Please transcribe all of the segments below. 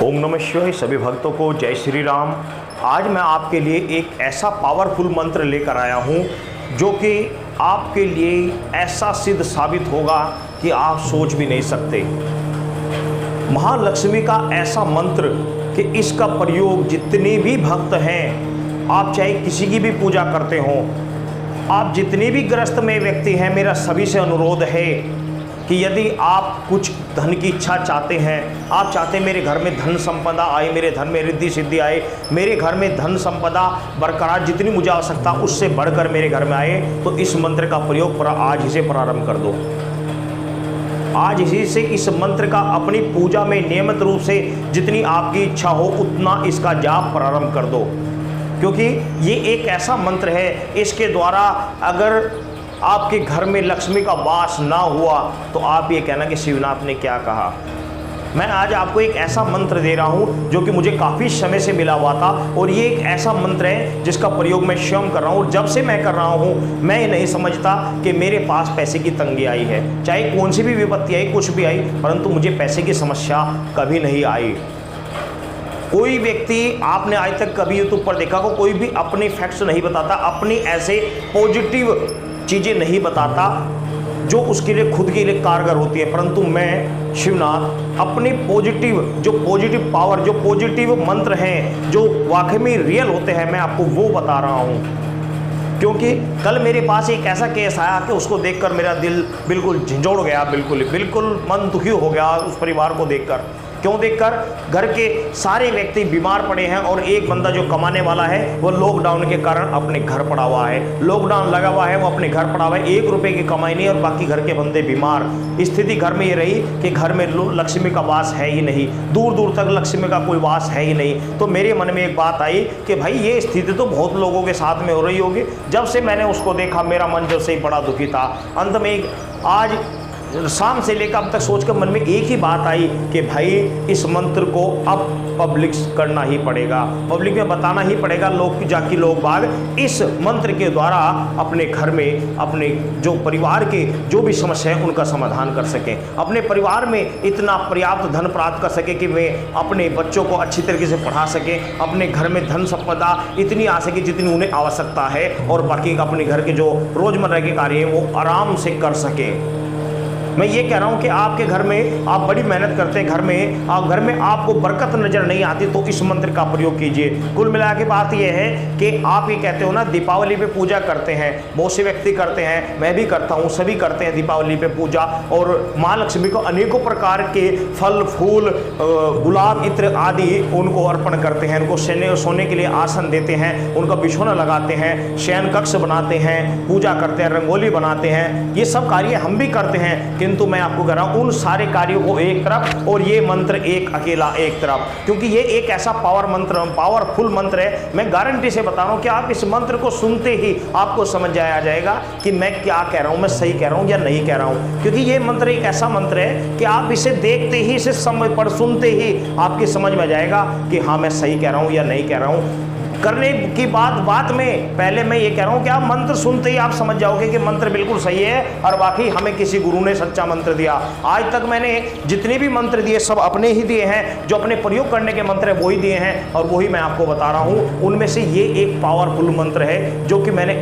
ओम नमः शिवाय। सभी भक्तों को जय श्री राम। आज मैं आपके लिए एक ऐसा पावरफुल मंत्र लेकर आया हूँ जो कि आपके लिए ऐसा सिद्ध साबित होगा कि आप सोच भी नहीं सकते। महालक्ष्मी का ऐसा मंत्र कि इसका प्रयोग जितने भी भक्त हैं, आप चाहे किसी की भी पूजा करते हो, आप जितने भी ग्रस्त में व्यक्ति हैं, मेरा सभी से अनुरोध है कि यदि आप कुछ धन की इच्छा चाहते हैं, आप चाहते हैं मेरे घर में धन संपदा आए, मेरे धन में रिद्धि सिद्धि आए, मेरे घर में धन संपदा बरकरार जितनी मुझे आवश्यकता उससे बढ़कर मेरे घर में आए, तो इस मंत्र का प्रयोग आज ही से प्रारंभ कर दो। आज ही से इस मंत्र का अपनी पूजा में नियमित रूप से जितनी आपकी इच्छा हो उतना इसका जाप प्रारंभ कर दो, क्योंकि ये एक ऐसा मंत्र है, इसके द्वारा अगर आपके घर में लक्ष्मी का वास ना हुआ तो आप ये कहना कि शिवनाथ ने क्या कहा। मैं आज आपको एक ऐसा मंत्र दे रहा हूँ जो कि मुझे काफ़ी समय से मिला हुआ था, और ये एक ऐसा मंत्र है जिसका प्रयोग मैं स्वयं कर रहा हूँ। और जब से मैं कर रहा हूँ मैं ये नहीं समझता कि मेरे पास पैसे की तंगी आई है, चाहे कौन सी भी विपत्ति आई, कुछ भी आई, परंतु मुझे पैसे की समस्या कभी नहीं आई। कोई व्यक्ति आपने आज तक कभी यूट्यूब पर देखा को कोई भी अपने फैक्ट्स नहीं बताता, अपनी ऐसे पॉजिटिव चीज़ें नहीं बताता जो उसके लिए खुद के लिए कारगर होती है, परंतु मैं शिवनाथ अपने पॉजिटिव पावर, जो पॉजिटिव मंत्र हैं, जो वाकई में रियल होते हैं, मैं आपको वो बता रहा हूँ। क्योंकि कल मेरे पास एक ऐसा केस आया कि उसको देखकर मेरा दिल बिल्कुल झंझोड़ गया, बिल्कुल मन दुखी हो गया उस परिवार को देखकर। क्यों देखकर? घर के सारे व्यक्ति बीमार पड़े हैं और एक बंदा जो कमाने वाला है वो लॉकडाउन के कारण अपने घर पड़ा हुआ है, लॉकडाउन लगा हुआ है, वो अपने घर पड़ा हुआ है, 1 रुपए की कमाई नहीं और बाकी घर के बंदे बीमार। स्थिति घर में ये रही कि घर में लक्ष्मी का वास है ही नहीं, दूर दूर तक लक्ष्मी का कोई वास है ही नहीं। तो मेरे मन में एक बात आई कि भाई ये स्थिति तो बहुत लोगों के साथ में हो रही होगी। जब से मैंने उसको देखा मेरा मन जब से ही बड़ा दुखी था। अंत में आज शाम से लेकर अब तक सोचकर मन में एक ही बात आई कि भाई इस मंत्र को अब पब्लिक करना ही पड़ेगा, पब्लिक में बताना ही पड़ेगा, लोग जाके लोग बाग इस मंत्र के द्वारा अपने घर में अपने जो परिवार के जो भी समस्या है उनका समाधान कर सकें, अपने परिवार में इतना पर्याप्त धन प्राप्त कर सके कि वे अपने बच्चों को अच्छी तरीके से पढ़ा सकें, अपने घर में धन संपदा इतनी आ सके जितनी उन्हें आवश्यकता है, और बाकी अपने घर के जो रोजमर्रा के कार्य हैं वो आराम से कर सकें। मैं ये कह रहा हूँ कि आपके घर में आप बड़ी मेहनत करते हैं, घर में आपको बरकत नजर नहीं आती, तो इस मंत्र का प्रयोग कीजिए। कुल मिला के बात यह है कि आप ये कहते हो ना दीपावली पे पूजा करते हैं, बहुत से व्यक्ति करते हैं, मैं भी करता हूँ, सभी करते हैं दीपावली पे पूजा, और माँ लक्ष्मी को अनेकों प्रकार के फल फूल गुलाब इत्र आदि उनको अर्पण करते हैं, उनको सोने के लिए आसन देते हैं, उनका बिछौना लगाते हैं, शयन कक्ष बनाते हैं, पूजा करते हैं, रंगोली बनाते हैं, ये सब कार्य हम भी करते हैं। किंतु मैं आपको कह रहा हूं उन सारे कार्यों को एक तरफ और ये मंत्र एक अकेला एक तरफ, क्योंकि ये एक ऐसा पावरफुल मंत्र है। मैं गारंटी से बता रहा हूं कि आप इस मंत्र को सुनते ही आपको समझ आ जाएगा कि मैं क्या कह रहा हूं, मैं सही कह रहा हूं या नहीं कह रहा हूं। क्योंकि ये मंत्र एक ऐसा मंत्र है कि आप इसे देखते ही, इसे सुनते ही आपकी समझ में आ जाएगा कि हाँ मैं सही कह रहा हूं या नहीं कह रहा हूं। करने की बात में पहले मैं ये कह रहा हूँ कि आप मंत्र सुनते ही आप समझ जाओगे कि मंत्र बिल्कुल सही है और बाकी हमें किसी गुरु ने सच्चा मंत्र दिया। आज तक मैंने जितने भी मंत्र दिए सब अपने ही दिए हैं, जो अपने प्रयोग करने के मंत्र है वही दिए हैं, और वही मैं आपको बता रहा हूँ। उनमें से ये एक पावरफुल मंत्र है जो कि मैंने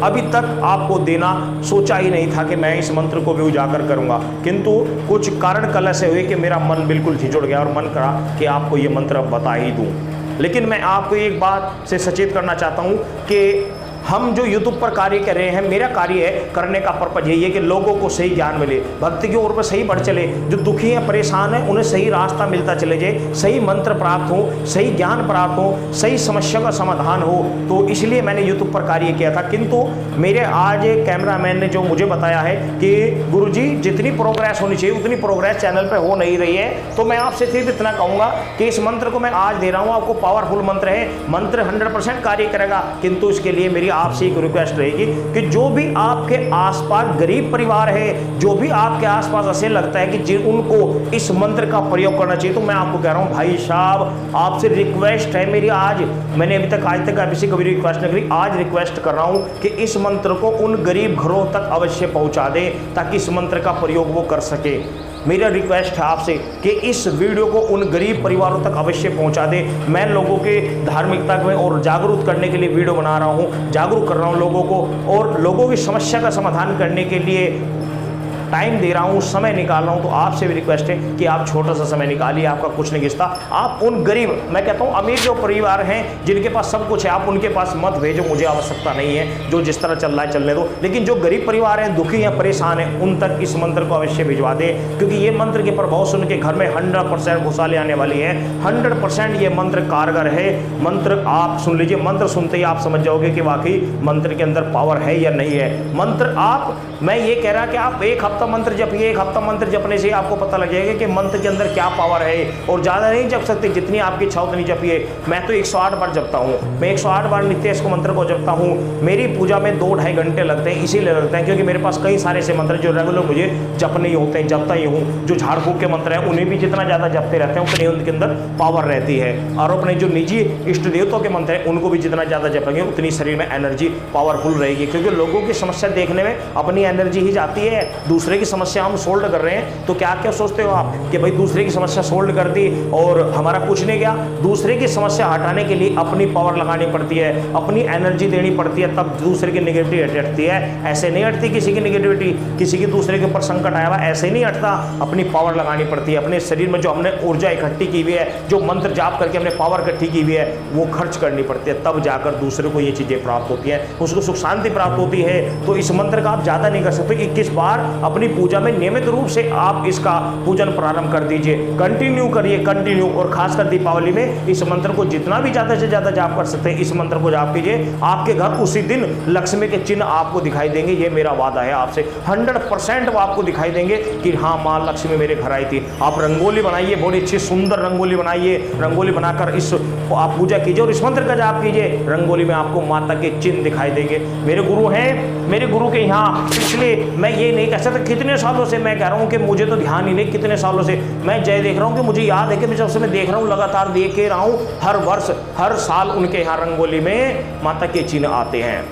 अभी तक आपको देना सोचा ही नहीं था कि मैं इस मंत्र को भी उजागर करूंगा, किंतु कुछ कारण कल ऐसे हुए कि मेरा मन बिल्कुल झिझुड़ गया और मन करा कि आपको ये मंत्र बता ही दूं। लेकिन मैं आपको एक बात से सचेत करना चाहता हूं कि हम जो यूट्यूब पर कार्य कर रहे हैं, मेरा कार्य है करने का पर्पज यही है कि लोगों को सही ज्ञान मिले, भक्ति की ओर पर सही बढ़ चले, जो दुखी हैं परेशान हैं उन्हें सही रास्ता मिलता चले जाए, सही मंत्र प्राप्त हो, सही ज्ञान प्राप्त हो, सही समस्या का समाधान हो। तो इसलिए मैंने यूट्यूब पर कार्य किया था। किंतु मेरे आज कैमरामैन ने जो मुझे बताया है कि गुरुजी जितनी प्रोग्रेस होनी चाहिए उतनी प्रोग्रेस चैनल पर हो नहीं रही है, तो मैं आपसे सिर्फ इतना कहूँगा कि इस मंत्र को मैं आज दे रहा हूँ आपको, पावरफुल मंत्र है, मंत्र 100% कार्य करेगा। किंतु इसके लिए मेरी आपसे एक रिक्वेस्ट रहेगी कि जो भी आपके आसपास गरीब परिवार है, जो भी आपके आसपास ऐसे लगता है कि जिन उनको इस मंत्र का प्रयोग करना चाहिए, तो मैं आपको कह रहा हूं भाई साहब आपसे रिक्वेस्ट है मेरी, आज मैंने अभी तक आज तक किसी को भी रिक्वेस्ट नहीं करी, आज रिक्वेस्ट कर रहा हूं कि इस मंत्र को उन गरीब घरों तक अवश्य पहुंचा दे ताकि इस मंत्र का प्रयोग वो कर सके। मेरा रिक्वेस्ट है आपसे कि इस वीडियो को उन गरीब परिवारों तक अवश्य पहुंचा दें। मैं लोगों के धार्मिकता में और जागरूक करने के लिए वीडियो बना रहा हूं, जागरूक कर रहा हूं लोगों को, और लोगों की समस्या का समाधान करने के लिए टाइम दे रहा हूँ, समय निकाल रहा हूँ। तो आपसे भी रिक्वेस्ट है कि आप छोटा सा समय निकालिए, आपका कुछ नहीं घिसता। आप उन गरीब, मैं कहता हूँ अमीर जो परिवार हैं जिनके पास सब कुछ है, आप उनके पास मत भेजो, मुझे आवश्यकता नहीं है, जो जिस तरह चल रहा है चलने दो। लेकिन जो गरीब परिवार हैं, दुखी हैं, परेशान हैं, उन तक इस मंत्र को अवश्य भिजवा दें, क्योंकि ये मंत्र के प्रभाव से उनके घर में 100% खुशहाली आने वाली है। 100% ये मंत्र कारगर है। मंत्र आप सुन लीजिए, मंत्र सुनते ही आप समझ जाओगे कि वाकई मंत्र के अंदर पावर है या नहीं है। मंत्र आप, मैं ये कह रहा कि आप एक हफ्ता मंत्र जपिए, एक हफ्ता मंत्र जपने से आपको पता लग जाएगा कि मंत्र के अंदर क्या पावर है। और ज़्यादा नहीं जप सकते, जितनी आपकी इच्छा उतनी जपिए। मैं तो 108 बार जपता हूँ, मैं 108 बार नित्य इसको मंत्र को जपता हूँ। मेरी पूजा में 2-2.5 घंटे लगते हैं, इसीलिए लगते हैं क्योंकि मेरे पास कई सारे ऐसे मंत्र जो रेगुलर मुझे जपने ही होते हैं, जपता ही हूँ। जो झाड़ फूक के मंत्र हैं उन्हें भी जितना ज़्यादा जपते रहते हैं उतनी उनके अंदर पावर रहती है। और अपने जो निजी इष्ट देवताओं के मंत्र हैं उनको भी जितना ज़्यादा जपेंगे उतनी शरीर में एनर्जी पावरफुल रहेगी। क्योंकि लोगों की समस्या देखने में अपनी एनर्जी ही जाती है। दूसरे की समस्या हम सोल्व कर रहे हैं तो क्या क्या सोचते हो आप कि भाई दूसरे की समस्या सोल्व कर दी और हमारा कुछ नहीं गया। दूसरे की समस्या हटाने के लिए अपनी पावर लगानी पड़ती है, अपनी एनर्जी देनी पड़ती है, तब दूसरे की नेगेटिविटी हटती है। ऐसे नहीं हटती किसी की नेगेटिविटी, किसी की दूसरे के ऊपर संकट आया हुआ ऐसे नहीं हटता। अपनी पावर लगानी पड़ती है। अपने शरीर में जो हमने ऊर्जा इकट्ठी की हुई है, जो मंत्र जाप करके हमने पावर इकट्ठी की हुई है, वो खर्च करनी पड़ती है, तब जाकर दूसरे को ये चीज़ें प्राप्त होती हैं, उसको सुख शांति प्राप्त होती है। तो इस मंत्र का आप ज़्यादा नहीं कर सकते। 21 बार अपनी पूजा में नियमित रूप से आप इसका पूजन प्रारंभ कर दीजिए, कंटिन्यू करिए, कंटिन्यू। और खासकर दीपावली में इस मंत्र को जितना भी ज़्यादा से ज़्यादा जाप कर सकते हैं, इस मंत्र को जाप कीजिए। आपके घर उसी दिन लक्ष्मी के चिन्ह आपको दिखाई देंगे, ये मेरा वादा है आपसे। 100% वो आपको दिखाई देंगे कि हाँ माँ लक्ष्मी मेरे घर आई थी। आप रंगोली बनाइए, बहुत अच्छी सुंदर रंगोली बनाइए, रंगोली बनाकर इस आप पूजा कीजिए और इस मंत्र का जाप कीजिए। रंगोली में आपको माता के चिन्ह दिखाई देंगे। मेरे गुरु हैं, मेरे गुरु के यहाँ पिछले, मैं ये नहीं कह सकता कितने सालों से मैं कह रहा हूँ कि मुझे तो ध्यान ही नहीं, कितने सालों से मैं जय देख रहा हूँ कि मुझे याद है कि मैं जब से मैं देख रहा हूँ, लगातार देख के रहा हूँ, हर वर्ष हर साल उनके यहाँ रंगोली में माता के चिन्ह आते हैं।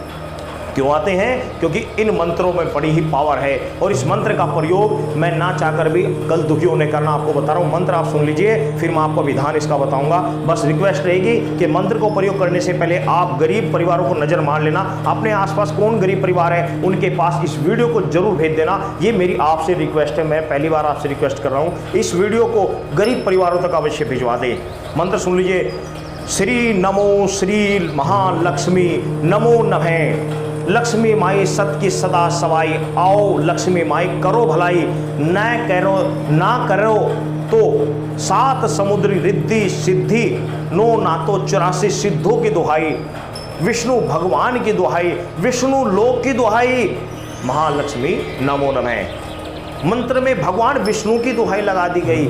क्यों आते हैं? क्योंकि इन मंत्रों में बड़ी ही पावर है। और इस मंत्र का प्रयोग मैं ना चाहकर भी कल दुखियों ने करना आपको बता रहा हूँ। मंत्र आप सुन लीजिए, फिर मैं आपको विधान इसका बताऊंगा। बस रिक्वेस्ट रहेगी कि मंत्र को प्रयोग करने से पहले आप गरीब परिवारों को नजर मार लेना। अपने आसपास कौन गरीब परिवार है उनके पास इस वीडियो को जरूर भेज देना, ये मेरी आपसे रिक्वेस्ट है। मैं पहली बार आपसे रिक्वेस्ट कर रहा हूँ, इस वीडियो को गरीब परिवारों तक अवश्य भिजवा दे। मंत्र सुन लीजिए। श्री नमो श्री महालक्ष्मी नमो नमः। लक्ष्मी माई सत की सदा सवाई, आओ लक्ष्मी माई करो भलाई, ना करो तो 7 समुद्री रिद्धि सिद्धि, नो ना तो 84 सिद्धों की दुहाई, विष्णु भगवान की दुहाई, विष्णु लोक की दुहाई, महालक्ष्मी नमो नमः। मंत्र में भगवान विष्णु की दुहाई लगा दी गई।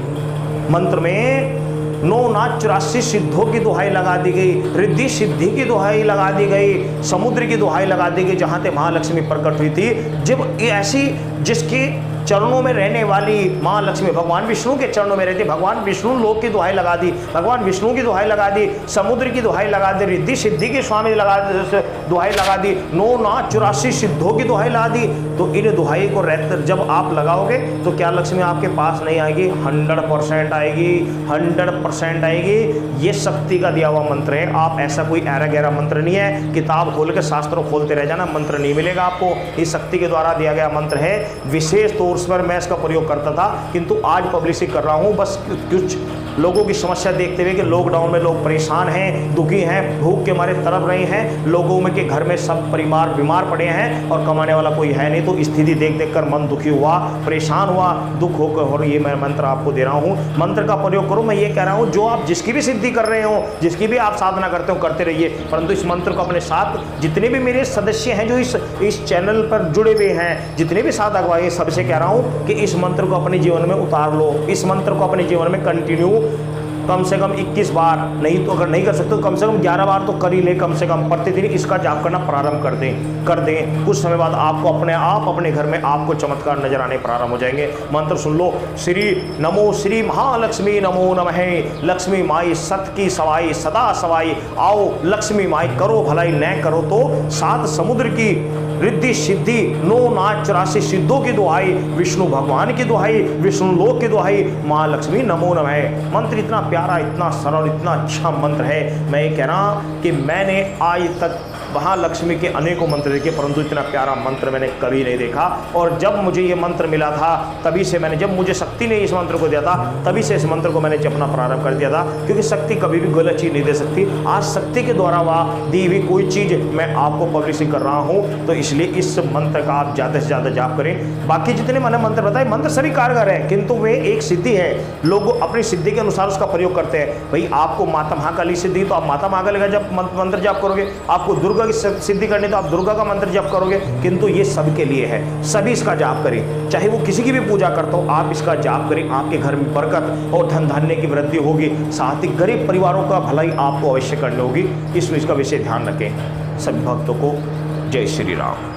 मंत्र में 9 ना 84 सिद्धों की दुहाई लगा दी गई, रिद्धि सिद्धि की दुहाई लगा दी गई, समुद्र की दुहाई लगा दी गई, जहाँ से महालक्ष्मी प्रकट हुई थी। जब ऐसी जिसकी चरणों में रहने वाली माँ लक्ष्मी भगवान विष्णु के चरणों में रहती, भगवान विष्णु लोक की दुहाई लगा दी, भगवान विष्णु की दुहाई लगा दी, समुद्र की दुहाई लगा दी, रिद्धि सिद्धि की स्वामी दुहाई लगा दी, 9 ना 84 सिद्धों की दुहाई लगा दी। तो इन दुहाई को रहते जब आप लगाओगे तो क्या लक्ष्मी आपके पास नहीं आएगी? 100% आएगी, 100% आएगी। ये शक्ति का दिया हुआ मंत्र है। आप ऐसा कोई ऐरा गहरा मंत्र नहीं है, किताब खोल के शास्त्रों खोलते रह जाना, मंत्र नहीं मिलेगा आपको। इस शक्ति के द्वारा दिया गया मंत्र है। विशेष तौर पर मैं इसका प्रयोग करता था, किंतु आज पब्लिसिटी कर रहा हूं बस कुछ लोगों की समस्या देखते हुए कि लॉकडाउन में लोग परेशान हैं, दुखी हैं, भूख के मारे तड़प रहे हैं, लोगों में के घर में सब परिवार बीमार पड़े हैं और कमाने वाला कोई है नहीं। तो स्थिति देख देख कर मन दुखी हुआ, परेशान हुआ, दुख होकर, और ये मैं मंत्र आपको दे रहा हूँ। मंत्र का प्रयोग करो। मैं ये कह रहा हूँ जो आप जिसकी भी सिद्धि कर रहे हो, जिसकी भी आप साधना करते हो, करते रहिए, परंतु इस मंत्र को अपने साथ जितने भी मेरे सदस्य हैं जो इस चैनल पर जुड़े हुए हैं, जितने भी साधक भाई, सबसे कह रहा हूँ कि इस मंत्र को अपने जीवन में उतार लो, इस मंत्र को अपने जीवन में कंटिन्यू कम से कम 21 बार, नहीं तो अगर नहीं कर सकते तो कम से कम 11 बार तो कर ही ले, कम से कम प्रतिदिन इसका जाप करना प्रारंभ कर दें। कुछ समय बाद आपको अपने आप अपने घर में आपको चमत्कार नजर आने प्रारंभ हो जाएंगे। मंत्र सुन लो। श्री नमो श्री महालक्ष्मी नमो नमः। लक्ष्मी माई सत की सवाई सदा सवाई, आओ लक्ष्मी माई करो भलाई, न करो तो 7 समुद्र की रिद्धि सिद्धि, 9 नाच 84 सिद्धों की दुहाई, विष्णु भगवान की दुहाई, विष्णु लोक की दुहाई, माँ लक्ष्मी नमो नमः। मंत्र इतना प्यारा, इतना सरल, इतना अच्छा मंत्र है। मैं ये कह रहा कि मैंने आज तक महालक्ष्मी के अनेकों मंत्र देखे, परंतु इतना प्यारा मंत्र मैंने कभी नहीं देखा। और जब मुझे ये मंत्र मिला था तभी से मैंने, जब मुझे शक्ति ने इस मंत्र को दिया था तभी से इस मंत्र को मैंने जपना प्रारंभ कर दिया था, क्योंकि शक्ति कभी भी गलत चीज़ नहीं दे सकती। आज शक्ति के द्वारा वह दी हुई कोई चीज़ मैं आपको पब्लिशिंग कर रहा हूँ, तो इसलिए इस मंत्र का आप ज़्यादा से ज़्यादा जाप करें। बाकी जितने मैंने मंत्र बताए, मंत्र सभी कारगर हैं, किंतु वे एक सिद्धि है, लोग अपनी सिद्धि के अनुसार उसका प्रयोग करते हैं। भाई आपको माता महाकाली सिद्धि तो आप माता महाकाली का जब मंत्र जाप करोगे, आपको दुर्गा की सिद्धि करनी तो आप दुर्गा का मंत्र जप करोगे, किंतु ये सबके लिए है, सभी इसका जाप करें। चाहे वो किसी की भी पूजा करता हो, आप इसका जाप करें, आपके घर में बरकत और धन धान्य की वृद्धि होगी, साथ ही गरीब परिवारों का भलाई आपको अवश्य करनी होगी। इसलिए इसका विशेष ध्यान रखें। सभी भक्तों को जय श्री राम।